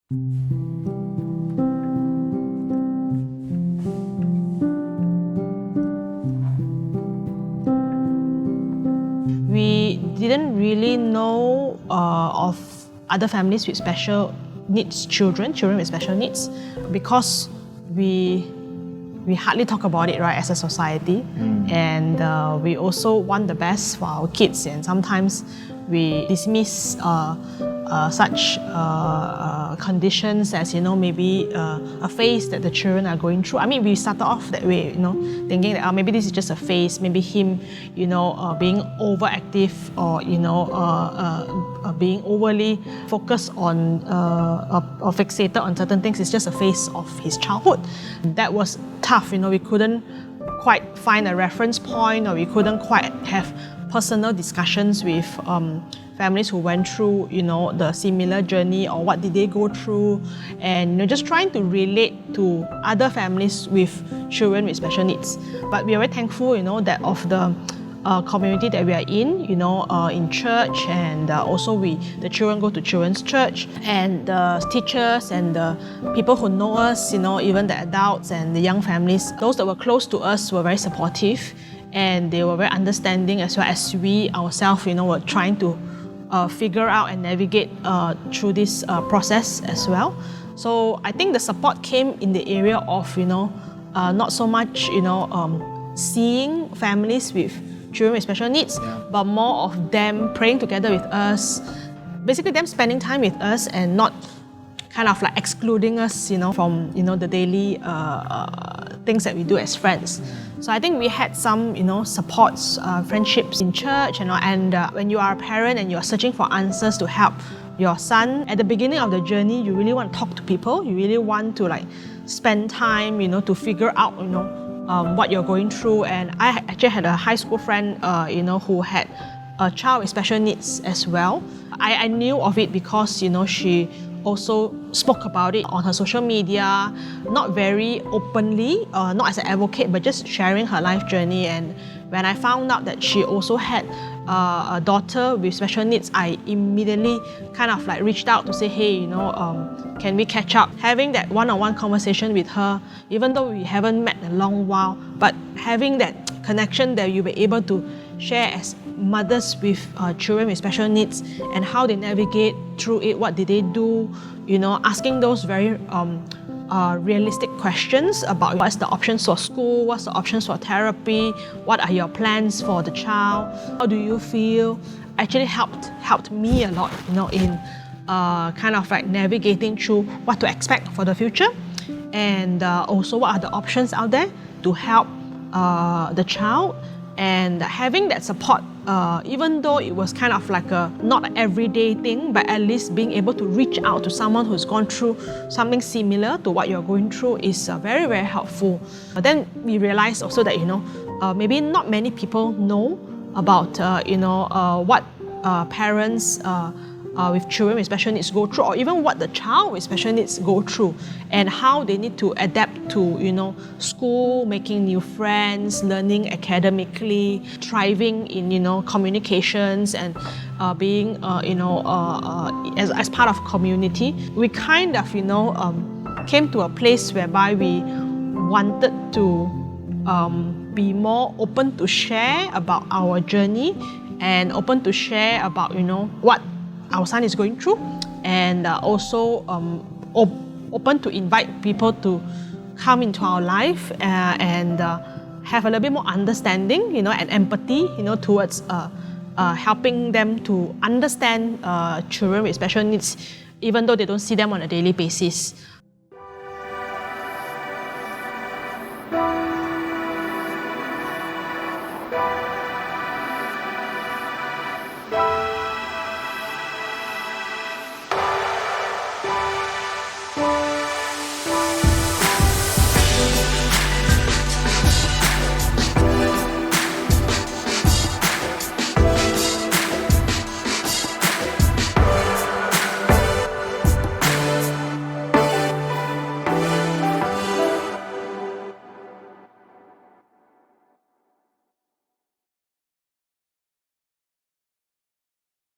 We didn't really know of other families with special needs children with special needs, because we hardly talk about it, right, as a society. And we also want the best for our kids, and sometimes we dismiss such conditions as, maybe a phase that the children are going through. I mean, we started off that way, thinking that maybe this is just a phase, maybe him, being overactive, or, being overly focused on or fixated on certain things is just a phase of his childhood. That was tough, we couldn't quite find a reference point, or we couldn't quite have personal discussions with families who went through, the similar journey, or what did they go through, and just trying to relate to other families with children with special needs. But we are very thankful, that of the community that we are in church, and also the children go to children's church, and the teachers and the people who know us, even the adults and the young families, those that were close to us were very supportive, and they were very understanding, as well as we ourselves, were trying to figure out and navigate through this process as well. So I think the support came in the area of, not so much, seeing families with children with special needs, but more of them praying together with us, basically them spending time with us and not kind of like excluding us, from, the daily things that we do as friends. So I think we had some, supports, friendships in church, and when you are a parent and you are searching for answers to help your son, at the beginning of the journey, you really want to talk to people. You really want to spend time, to figure out, what you're going through. And I actually had a high school friend, who had a child with special needs as well. I knew of it because, she also spoke about it on her social media, not very openly, not as an advocate, but just sharing her life journey. And when I found out that she also had a daughter with special needs, I immediately kind of reached out to say, hey, can we catch up? Having that one-on-one conversation with her, even though we haven't met in a long while, but having that connection that you'll be able to share as mothers with children with special needs, and how they navigate through it, what did they do, asking those very realistic questions about what's the options for school, what's the options for therapy, what are your plans for the child, how do you feel, actually helped me a lot, in kind of navigating through what to expect for the future, and also what are the options out there to help the child. And having that support, even though it was kind of a not an everyday thing, but at least being able to reach out to someone who's gone through something similar to what you're going through is very, very helpful. But then we realized also that, maybe not many people know about, what parents with children with special needs go through, or even what the child with special needs go through, and how they need to adapt to, school, making new friends, learning academically, thriving in, communications, and being, as part of community. We kind of, came to a place whereby we wanted to be more open to share about our journey, and open to share about, what our son is going through, and also open to invite people to come into our life and have a little bit more understanding, and empathy, towards helping them to understand children with special needs, even though they don't see them on a daily basis.